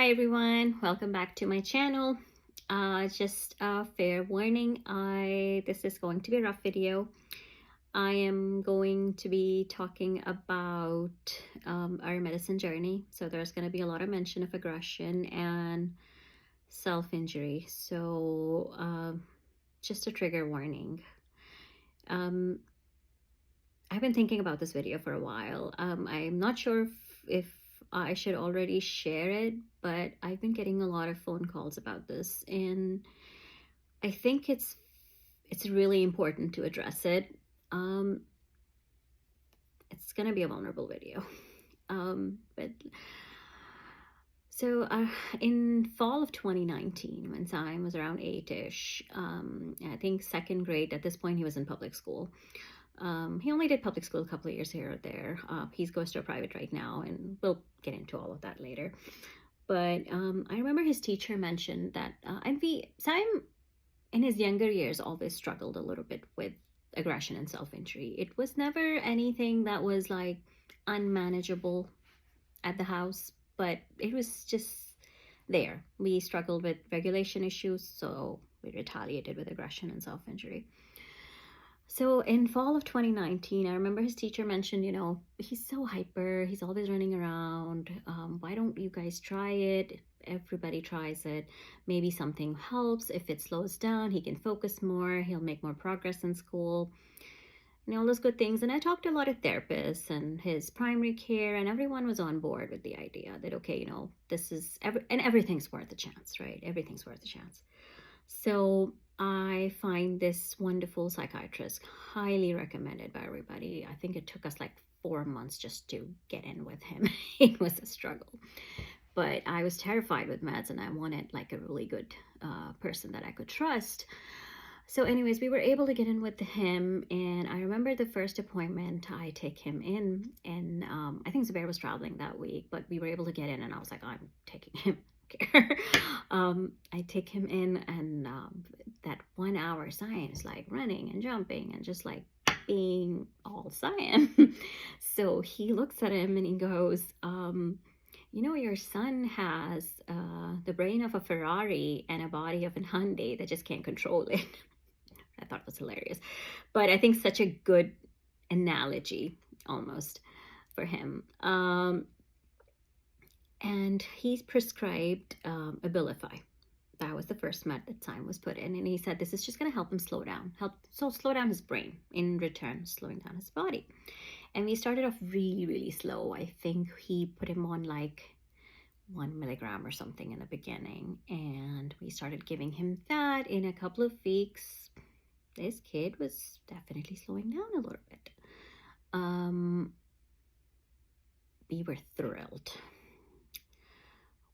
Hi everyone, welcome back to my channel. Just a fair warning, this is going to be a rough video. I am going to be talking about our medicine journey. So there's going to be a lot of mention of aggression and self-injury. So just a trigger warning. I've been thinking about this video for a while. I'm not sure if I should already share it, but I've been getting a lot of phone calls about this, and I think it's really important to address it. It's gonna be a vulnerable video. But so in fall of 2019, when Simon was around 8-ish, I think second grade. At this point, he was in public school. He only did public school a couple of years here or there. He goes to a private right now, and we'll get into all of that later. But I remember his teacher mentioned that Sam in his younger years always struggled a little bit with aggression and self-injury. It was never anything that was like unmanageable at the house, but it was just there. We struggled with regulation issues, so we retaliated with aggression and self-injury. So in fall of 2019, I remember his teacher mentioned, he's so hyper, he's always running around. Why don't you guys try it? Everybody tries it. Maybe something helps. If it slows down, he can focus more, he'll make more progress in school. All those good things. And I talked to a lot of therapists and his primary care, and everyone was on board with the idea that, okay, this is, everything's worth a chance, right? Everything's worth a chance. So I find this wonderful psychiatrist, highly recommended by everybody. I think it took us like 4 months just to get in with him. It was a struggle. But I was terrified with meds, and I wanted like a really good person that I could trust. So anyways, we were able to get in with him, and I remember the first appointment, I take him in, and I think Zubair was traveling that week, but we were able to get in, and I was like, I'm taking him. I take him in, and that 1 hour science, like running and jumping and just like being all Cyan. So he looks at him and he goes, your son has the brain of a Ferrari and a body of a Hyundai that just can't control it. I thought it was hilarious, but I think such a good analogy almost for him. And he's prescribed Abilify. That was the first med that Simon was put in, and he said this is just going to help him slow down, slow down his brain, in return slowing down his body. And we started off really, really slow. I think he put him on like 1 milligram or something in the beginning, and we started giving him that. In a couple of weeks, this kid was definitely slowing down a little bit. We were thrilled.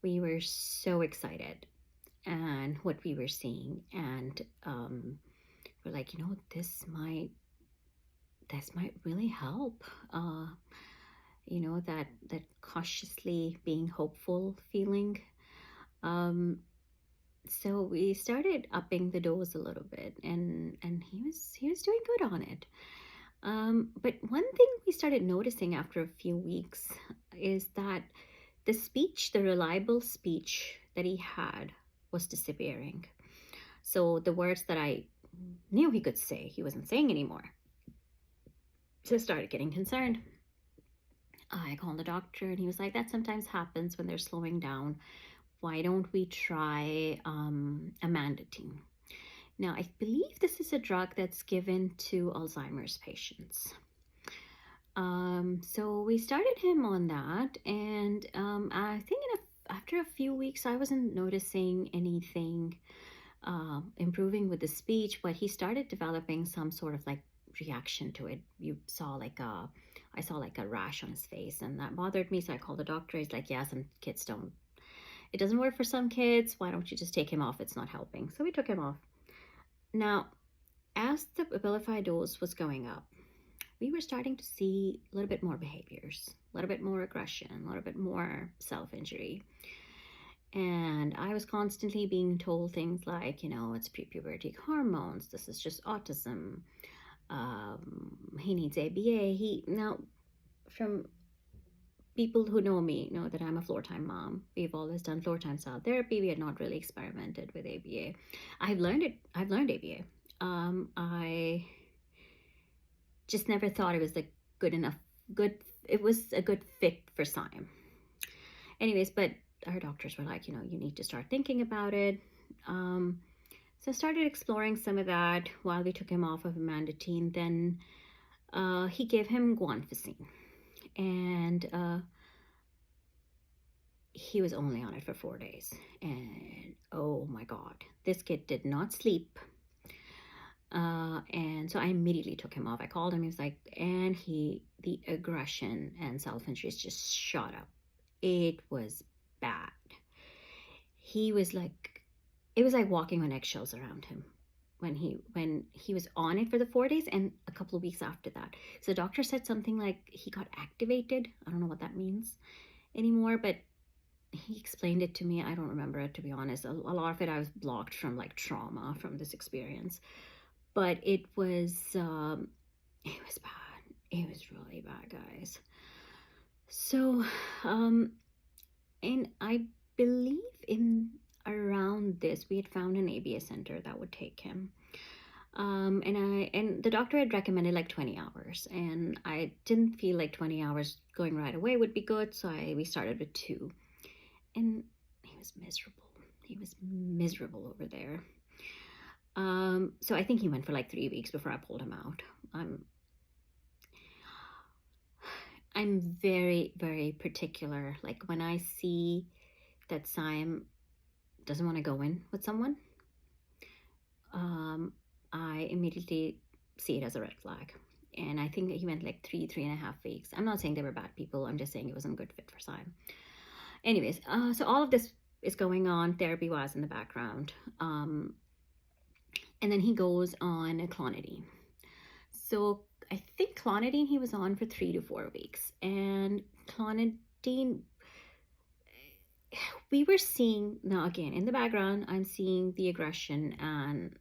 We were so excited and what we were seeing, and we're like, this might really help. That cautiously being hopeful feeling. So we started upping the dose a little bit, and he was doing good on it. But one thing we started noticing after a few weeks is that the reliable speech that he had was disappearing. So the words that I knew he could say, he wasn't saying anymore. So I started getting concerned. I called the doctor, and he was like, that sometimes happens when they're slowing down. Why don't we try amantadine? Now, I believe this is a drug that's given to Alzheimer's patients. So we started him on that, and I think after a few weeks, I wasn't noticing anything improving with the speech, but he started developing some sort of like reaction to it. I saw like a rash on his face, and that bothered me. So I called the doctor. He's like, yeah, some kids it doesn't work for some kids. Why don't you just take him off? It's not helping. So we took him off. Now, as the Abilify dose was going up, we were starting to see a little bit more behaviors, a little bit more aggression, a little bit more self-injury. And I was constantly being told things like, it's pre-puberty hormones. This is just autism. He needs ABA. From people who know me know that I'm a floor time mom. We've always done floor time style therapy. We had not really experimented with ABA. I've learned it. I've learned ABA. I just never thought it was like good enough. Good. It was a good fit for Simon. Anyways, but our doctors were like, you need to start thinking about it. So I started exploring some of that while we took him off of amantadine. Then he gave him guanfacine, and he was only on it for 4 days. And oh my God, this kid did not sleep. And so I immediately took him off. I called him. He was like, and the aggression and self-injuries just shot up. It was bad. He was like, it was like walking on eggshells around him when he was on it for the 4 days and a couple of weeks after that. So the doctor said something like he got activated. I don't know what that means anymore, but he explained it to me. I don't remember it, to be honest. A lot of it I was blocked from like trauma from this experience. But it was bad. It was really bad, guys. So, and I believe in around this, we had found an ABA center that would take him. And the doctor had recommended like 20 hours, and I didn't feel like 20 hours going right away would be good, so we started with 2. And he was miserable. He was miserable over there. So I think he went for like 3 weeks before I pulled him out. I'm very, very particular. Like when I see that Simon doesn't want to go in with someone, I immediately see it as a red flag. And I think that he went like 3.5 weeks. I'm not saying they were bad people. I'm just saying it wasn't a good fit for Simon. Anyways, so all of this is going on therapy-wise in the background. And then he goes on a clonidine. So I think clonidine he was on for 3 to 4 weeks. And clonidine, we were seeing, now again, in the background, I'm seeing the aggression and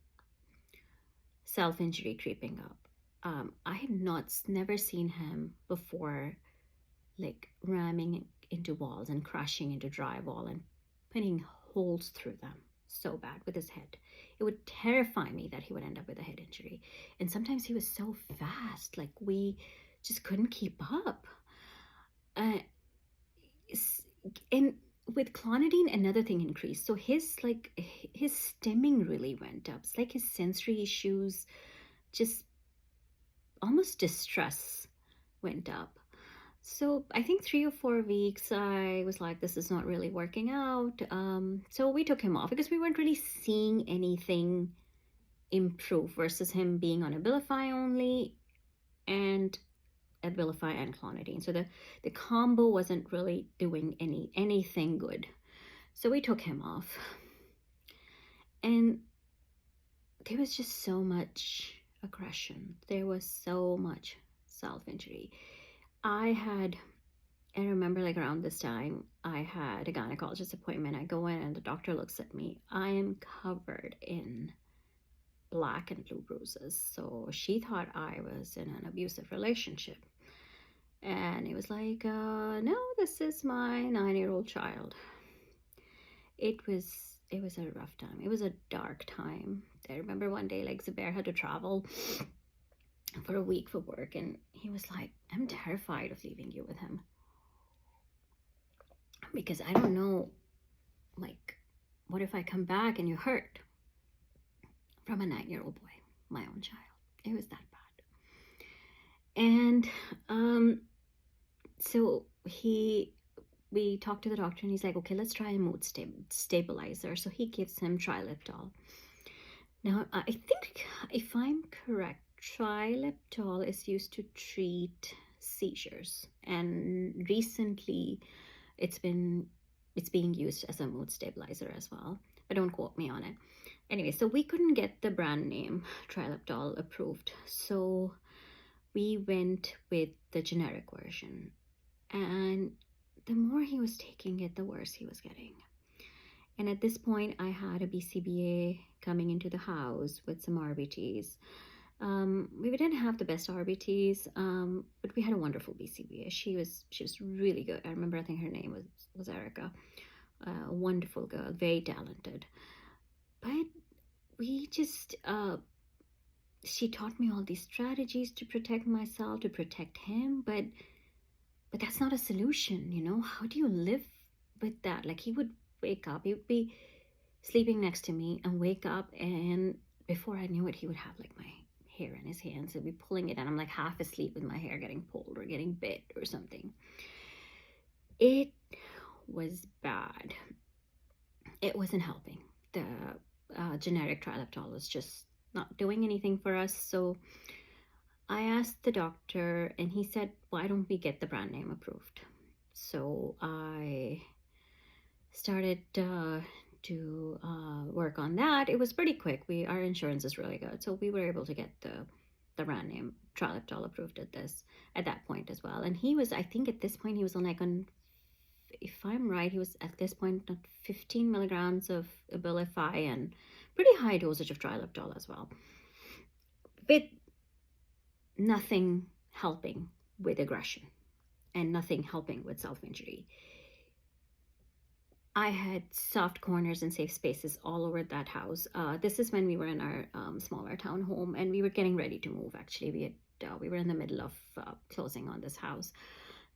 self-injury creeping up. I had never seen him before, like ramming into walls and crashing into drywall and putting holes through them so bad with his head. It would terrify me that he would end up with a head injury. And sometimes he was so fast, like we just couldn't keep up. And with clonidine, another thing increased. So his stimming really went up. It's like his sensory issues, just almost distress went up. So I think 3 or 4 weeks, I was like, this is not really working out. So we took him off because we weren't really seeing anything improve versus him being on Abilify only and Abilify and clonidine. So the combo wasn't really doing anything good. So we took him off. And there was just so much aggression. There was so much self-injury. I remember like around this time, I had a gynecologist appointment. I go in and the doctor looks at me. I am covered in black and blue bruises. So she thought I was in an abusive relationship. And it was like, no, this is my 9-year-old child. It was a rough time. It was a dark time. I remember one day, like Zubair had to travel for a week for work, and he was like, I'm terrified of leaving you with him because I don't know, like, what if I come back and you're hurt? From a 9-year-old boy, my own child. It was that bad. And so we talked to the doctor, and he's like, okay, let's try a mood stabilizer. So he gives him triliptol. Now, I think if I'm correct, triliptol is used to treat seizures, and recently it's being used as a mood stabilizer as well, but don't quote me on it. Anyway, so we couldn't get the brand name triliptol approved, so we went with the generic version, and the more he was taking it, the worse he was getting. And at this point, I had a BCBA coming into the house with some RBTs. We didn't have the best RBTs, but we had a wonderful BCBA. She was really good. I remember, I think her name was Erica. A wonderful girl, very talented. But we just she taught me all these strategies to protect myself, to protect him, but that's not a solution, you know? How do you live with that? Like, he would wake up, he would be sleeping next to me and wake up, and before I knew it, he would have like my hair in his hands and be pulling it, and I'm like half asleep with my hair getting pulled or getting bit or something. It was bad. It wasn't helping. The generic trilaptol was just not doing anything for us. So I asked the doctor, and he said, why don't we get the brand name approved? So I started to work on that. It was pretty quick. Our insurance is really good, so we were able to get the brand name trilaptol approved at that point as well. And he was, I think at this point, he was on like on, if I'm right, he was at this point on 15 milligrams of Abilify and pretty high dosage of trilaptol as well, but nothing helping with aggression and nothing helping with self-injury. I had soft corners and safe spaces all over that house. This is when we were in our smaller town home, and we were getting ready to move. Actually, we were in the middle of closing on this house,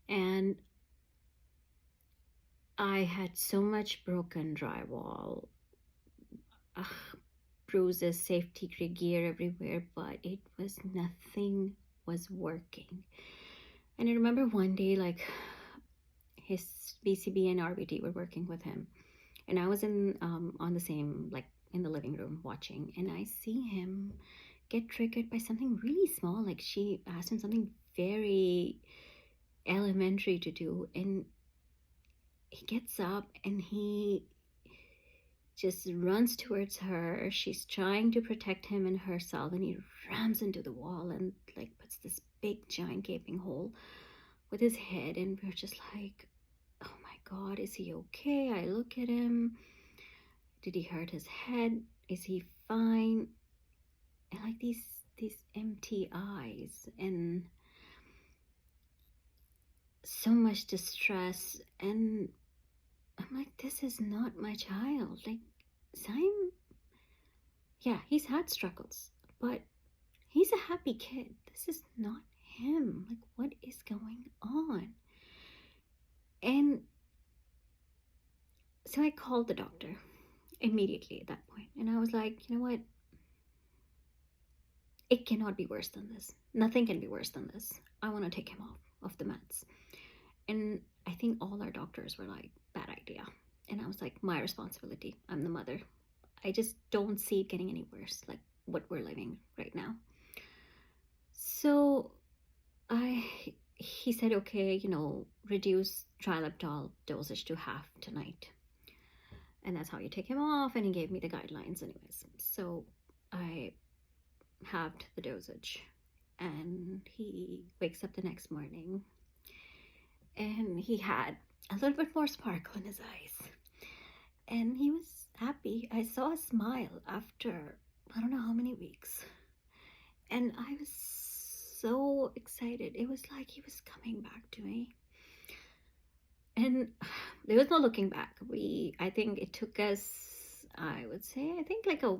and I had so much broken drywall, bruises, safety gear everywhere, but nothing was working. And I remember one day, like, his BCB and RBT were working with him, and I was in on the same, like, in the living room watching, and I see him get triggered by something really small. Like, she asked him something very elementary to do, and he gets up and he just runs towards her. She's trying to protect him and herself, and he rams into the wall and like puts this big giant gaping hole with his head, and we're just like, oh my god, is he okay? I look at him. Did he hurt his head? Is he fine? And like these empty eyes and so much distress, and I'm like, this is not my child. Like, Simon, yeah, he's had struggles, but he's a happy kid. This is not him. Like, what is going on? And so I called the doctor immediately at that point, and I was like, you know what? It cannot be worse than this. Nothing can be worse than this. I want to take him off the meds. And I think all our doctors were like, bad idea. And I was like, my responsibility. I'm the mother. I just don't see it getting any worse, like what we're living right now. So he said, okay, reduce trilaptol dosage to half tonight. And that's how you take him off. And he gave me the guidelines anyways. So I halved the dosage, and he wakes up the next morning, and he had a little bit more sparkle in his eyes, and he was happy. I saw a smile after I don't know how many weeks, and I was so excited. It was like he was coming back to me, and there was no looking back. I think it took us, I would say, like a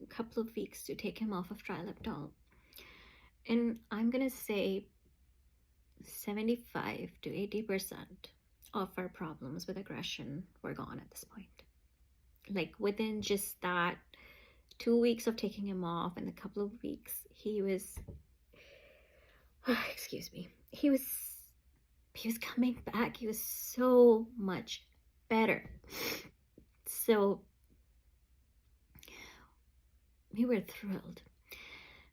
couple of weeks to take him off of trilaptol, and I'm gonna say 75 to 80% of our problems with aggression were gone at this point. Like, within just that 2 weeks of taking him off and a couple of weeks, he was excuse me, he was coming back. He was so much better. So we were thrilled.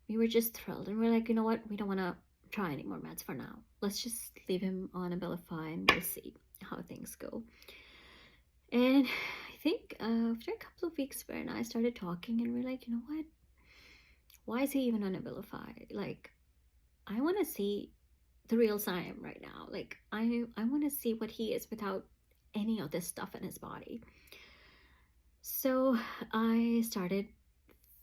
We were just thrilled, and we're like, you know what, we don't want to try any more meds for now. Let's just leave him on Abilify, and we'll see how things go. And I think after a couple of weeks, Bear and I started talking, and we're like, you know what, why is he even on Abilify? Like, I want to see the real Siam right now. Like, I want to see what he is without any of this stuff in his body. So I started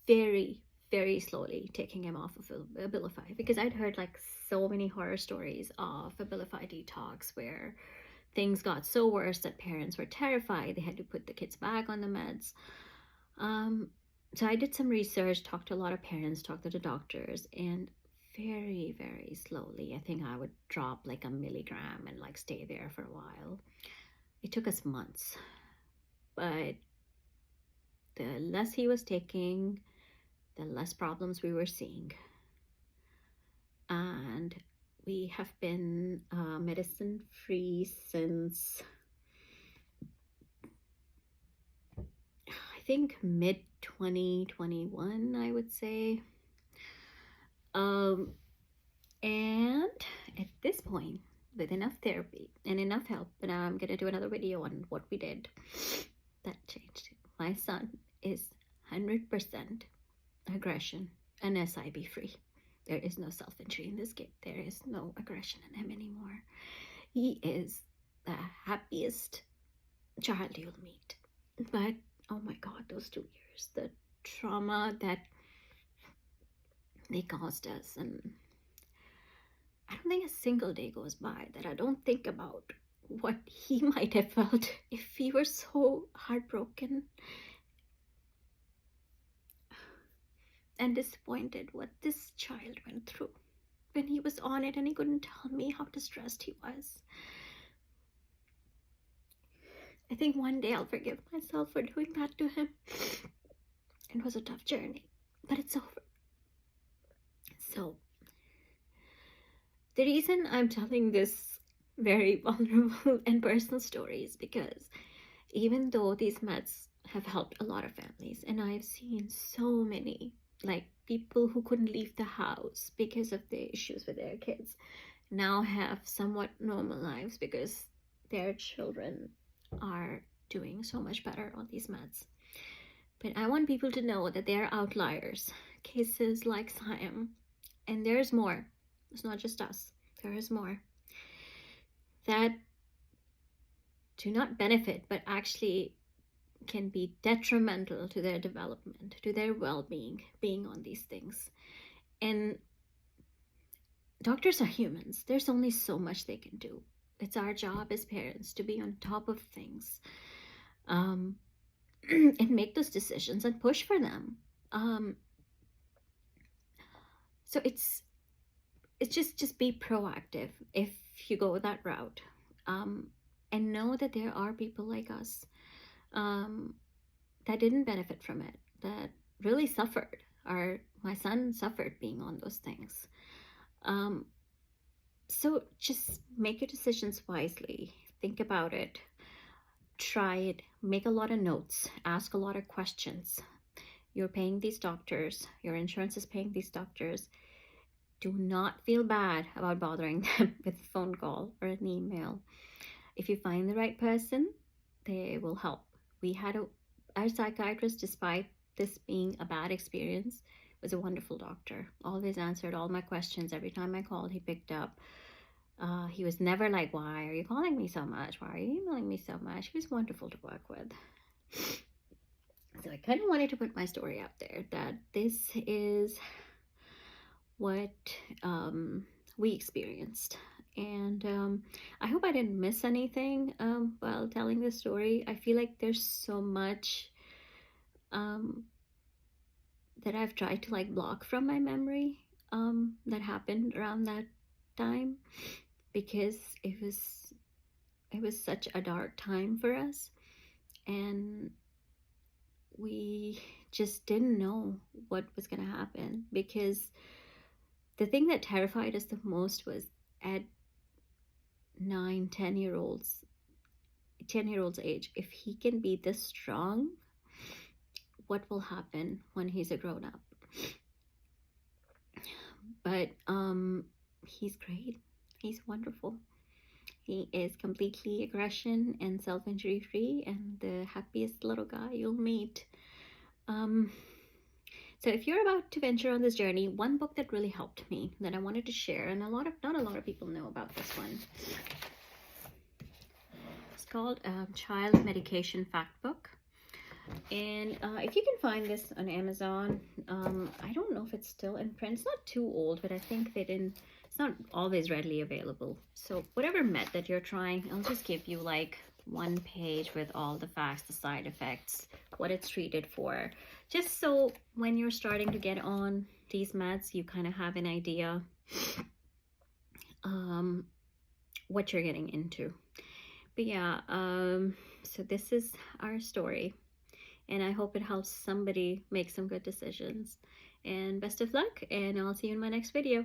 very, very slowly taking him off of Abilify, because I'd heard like so many horror stories of Abilify detox where things got so worse that parents were terrified they had to put the kids back on the meds. So I did some research, talked to a lot of parents, talked to the doctors, and very, very slowly, I think I would drop like a milligram and like stay there for a while. It took us months, but the less he was taking, the less problems we were seeing. And we have been medicine free since, I think, mid 2021, I would say. And at this point, with enough therapy and enough help, and I'm gonna do another video on what we did, that changed. My son is 100% aggression and SIB free. There is no self-injury in this kid. There is no aggression in him anymore. He is the happiest child you'll meet. But oh my God, those 2 years, the trauma that they caused us, and I don't think a single day goes by that I don't think about what he might have felt if he were so heartbroken and disappointed what this child went through when he was on it and he couldn't tell me how distressed he was. I think one day I'll forgive myself for doing that to him. It was a tough journey, but it's over. So the reason I'm telling this very vulnerable and personal story is because even though these meds have helped a lot of families, and I've seen so many, like people who couldn't leave the house because of the issues with their kids, now have somewhat normal lives because their children are doing so much better on these meds. But I want people to know that there are outliers, cases like Siam, and there's more. It's not just us. There is more that do not benefit, but actually can be detrimental to their development, to their well-being, being on these things. And doctors are humans. There's only so much they can do. It's our job as parents to be on top of things, and make those decisions and push for them. So it's just be proactive if you go that route, and know that there are people like us that didn't benefit from it, that really suffered. My son suffered being on those things. So just make your decisions wisely. Think about it. Try it. Make a lot of notes. Ask a lot of questions. You're paying these doctors. Your insurance is paying these doctors. Do not feel bad about bothering them with a phone call or an email. If you find the right person, they will help. We had our psychiatrist, despite this being a bad experience, was a wonderful doctor. Always answered all my questions. Every time I called, he picked up. He was never like, why are you calling me so much? Why are you emailing me so much? He was wonderful to work with. So I kind of wanted to put my story out there that this is what we experienced. And I hope I didn't miss anything while telling this story. I feel like there's so much that I've tried to like block from my memory that happened around that time, because it was such a dark time for us, and we just didn't know what was going to happen. Because the thing that terrified us the most was at 10 year olds age, if he can be this strong, what will happen when he's a grown-up? But he's great. He's wonderful. He is completely aggression and self-injury free, and the happiest little guy you'll meet. So if you're about to venture on this journey, one book that really helped me that I wanted to share, and not a lot of people know about this one. It's called Child Medication Fact Book. And if you can find this on Amazon, I don't know if it's still in print. It's not too old, but I think they didn't, it's not always readily available. So whatever method you're trying, I'll just give you like one page with all the facts, the side effects, what it's treated for, just so when you're starting to get on these meds, you kind of have an idea what you're getting into. But yeah, so this is our story, and I hope it helps somebody make some good decisions. And best of luck, and I'll see you in my next video.